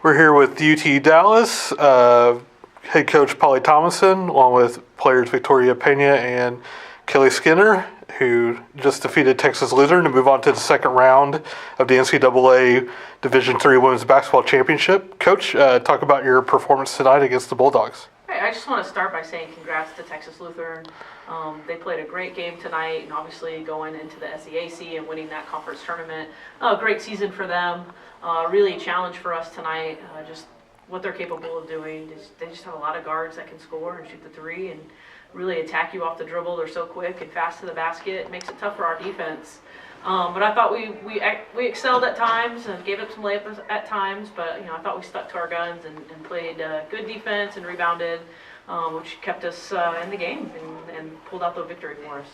We're here with UT Dallas, head coach Polly Thomason, along with players Victoria Pena and Kelley Skinner, who just defeated Texas Lutheran to move on to the second round of the NCAA Division III Women's Basketball Championship. Coach, talk about your performance tonight against the Bulldogs. Hey, I just want to start by saying congrats to Texas Lutheran. They played a great game tonight, and obviously going into the SEAC and winning that conference tournament. Great season for them. Really a challenge for us tonight, just what they're capable of doing. They just have a lot of guards that can score and shoot the three and really attack you off the dribble. They're so quick and fast to the basket. It makes it tough for our defense. But I thought we excelled at times and gave up some layups at times. But I thought we stuck to our guns and played good defense and rebounded, which kept us in the game and pulled out the victory for us.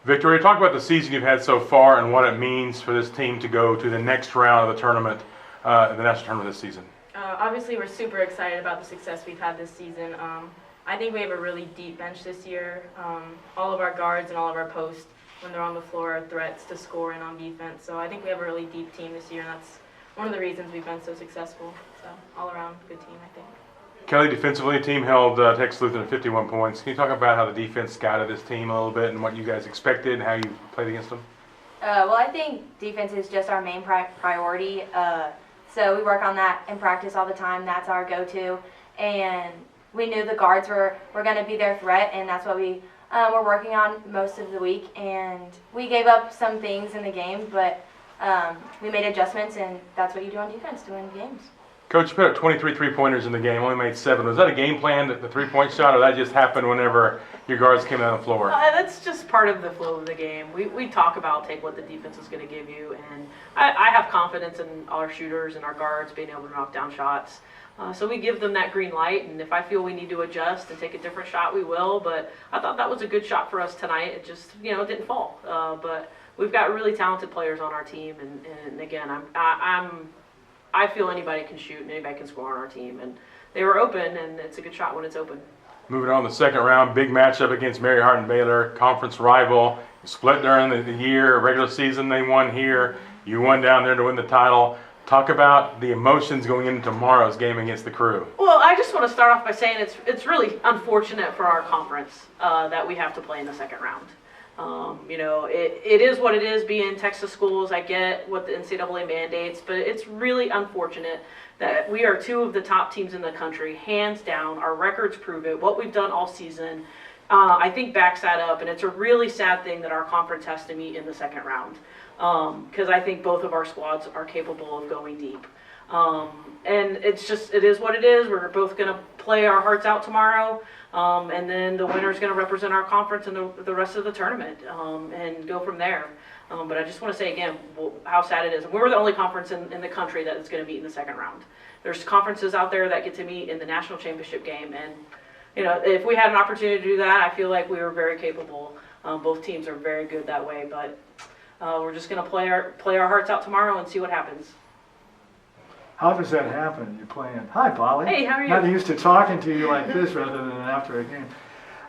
Victoria, talk about the season you've had so far and what it means for this team to go to the next round of the tournament, the national tournament this season. Obviously, we're super excited about the success we've had this season. I think we have a really deep bench this year. All of our guards and all of our posts, when they're on the floor, are threats to score and on defense. So I think we have a really deep team this year, and that's one of the reasons we've been so successful. So all around, good team, I think. Kelley, defensively, the team held Texas Lutheran to 51 points. Can you talk about how the defense scouted this team a little bit and what you guys expected and how you played against them? Well, I think defense is just our main priority. So we work on that in practice all the time. That's our go-to. And we knew the guards were going to be their threat, and that's what we were working on most of the week. And we gave up some things in the game, but we made adjustments, and that's what you do on defense to win games. Coach, you put up 23 three-pointers in the game, only made 7. Was that a game plan, the three-point shot, or that just happened whenever your guards came down the floor? That's just part of the flow of the game. We talk about take what the defense is going to give you, and I have confidence in our shooters and our guards being able to knock down shots. So we give them that green light, and if I feel we need to adjust and take a different shot, we will. But I thought that was a good shot for us tonight. It just, it didn't fall. But we've got really talented players on our team, and again, I feel anybody can shoot and anybody can score on our team, and they were open, and it's a good shot when it's open. Moving on to the second round, big matchup against Mary Hardin Baylor, conference rival. Split during the year, regular season they won here. You won down there to win the title. Talk about the emotions going into tomorrow's game against the Crew. Well, I just want to start off by saying it's really unfortunate for our conference that we have to play in the second round. It is what it is being Texas schools. I get what the NCAA mandates, but it's really unfortunate that we are 2 of the top teams in the country, hands down. Our records prove it. What we've done all season, I think backs that up, and it's a really sad thing that our conference has to meet in the second round because I think both of our squads are capable of going deep. And it is what it is. We're both going to play our hearts out tomorrow. And then the winner is going to represent our conference in the rest of the tournament and go from there. But I just want to say again how sad it is. We're the only conference in the country that is going to meet in the second round. There's conferences out there that get to meet in the national championship game. And, if we had an opportunity to do that, I feel like we were very capable. Both teams are very good that way. But we're just going to play our hearts out tomorrow and see what happens. How does that happen? You're playing. Hi, Polly. Hey, how are you? Not used to talking to you like this rather than after a game.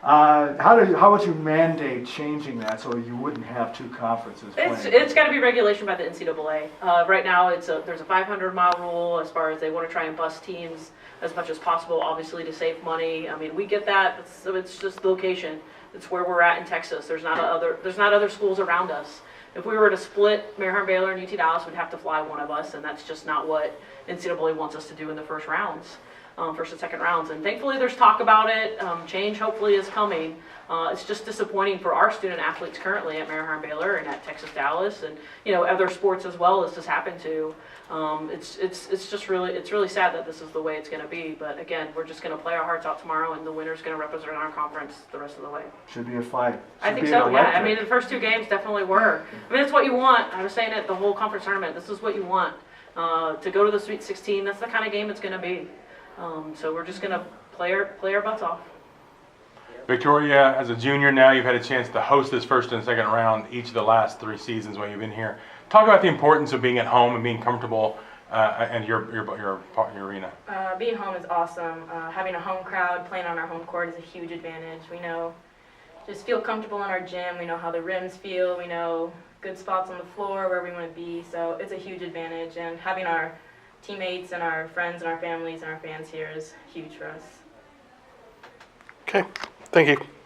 How would you mandate changing that so you wouldn't have 2 conferences playing? It's got to be regulation by the NCAA. Right now, there's a 500-mile rule as far as they want to try and bust teams as much as possible, obviously to save money. I mean, we get that. It's just location. It's where we're at in Texas. There's not other schools around us. If we were to split Mary Hardin Baylor and UT Dallas, we'd have to fly one of us, and that's just not what NCAA wants us to do in the first and second rounds. And thankfully, there's talk about it. Change hopefully is coming. It's just disappointing for our student athletes currently at Mary Hardin Baylor and at Texas Dallas, and other sports as well as this happened to. It's really sad that this is the way it's going to be. But again, we're just going to play our hearts out tomorrow, and the winner's going to represent our conference the rest of the way. Should be a fight. I think so. Yeah. I mean, the first 2 games definitely were. I mean, it's what you want. I was saying it the whole conference tournament. This is what you want to go to the Sweet 16. That's the kind of game it's going to be. So we're just going to play our butts off. Victoria, as a junior now, you've had a chance to host this first and second round each of the last 3 seasons when you've been here. Talk about the importance of being at home and being comfortable in your arena. Being home is awesome. Having a home crowd, playing on our home court is a huge advantage. We just feel comfortable in our gym. We know how the rims feel. We know good spots on the floor where we want to be. So it's a huge advantage. And having our teammates and our friends and our families and our fans here is huge for us. Okay, thank you.